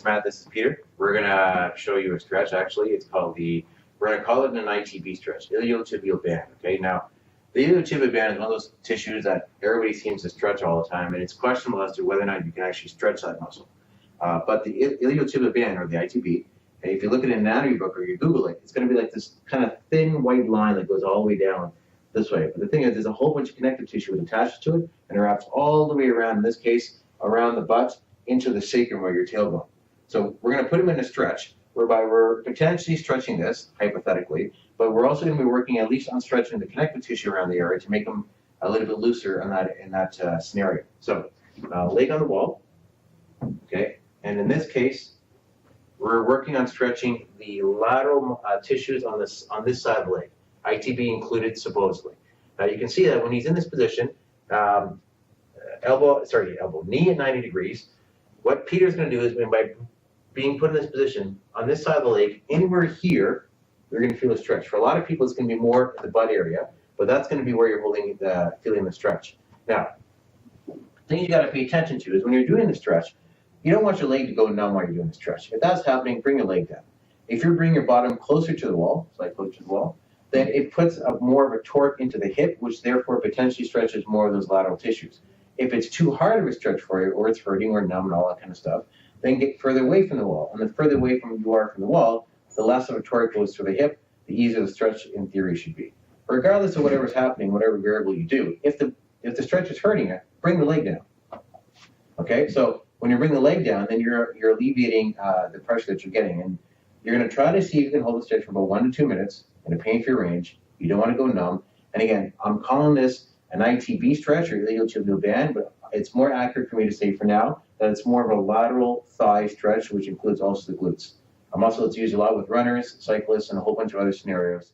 Matt, this is Peter. We're gonna show you a stretch. Actually, we're gonna call it an Itb stretch, iliotibial band. Okay, now the iliotibial band is one of those tissues that everybody seems to stretch all the time, and it's questionable as to whether or not you can actually stretch that muscle. But the iliotibial band, or the Itb, if you look at an anatomy book or you Google it, it's going to be like this kind of thin white line that goes all the way down this way. But the thing is, there's a whole bunch of connective tissue that attaches to it, and it wraps all the way around, in this case, around the butt into the sacrum or your tailbone. So we're going to put them in a stretch, whereby we're potentially stretching this, hypothetically, but we're also going to be working at least on stretching the connective tissue around the area to make them a little bit looser in that scenario. So leg on the wall, okay, and in this case, we're working on stretching the lateral tissues on this side of the leg, Itb included supposedly. Now you can see that when he's in this position, knee at 90 degrees, what Peter's going to do is by being put in this position on this side of the leg, anywhere here, you're going to feel a stretch. For a lot of people, it's going to be more in the butt area, but that's going to be where you're feeling the stretch. Now, the thing you got to pay attention to is when you're doing the stretch, you don't want your leg to go numb while you're doing the stretch. If that's happening, bring your leg down. If you bring your bottom closer to the wall, like close to the wall, then it puts more of a torque into the hip, which therefore potentially stretches more of those lateral tissues. If it's too hard of a stretch for you, or it's hurting or numb and all that kind of stuff, then get further away from the wall. And the further away you are from the wall, the less of a torque goes through the hip, the easier the stretch in theory should be. Regardless of whatever's happening, whatever variable you do, if the stretch is hurting it, bring the leg down. Okay, so when you bring the leg down, then you're alleviating the pressure that you're getting, and you're going to try to see if you can hold the stretch for about 1 to 2 minutes in a pain-free range. You don't want to go numb. And again, I'm calling this an Itb stretch or iliotibial band, but it's more accurate for me to say for now that it's more of a lateral thigh stretch, which includes also the glutes. A muscle that's used a lot with runners, cyclists, and a whole bunch of other scenarios.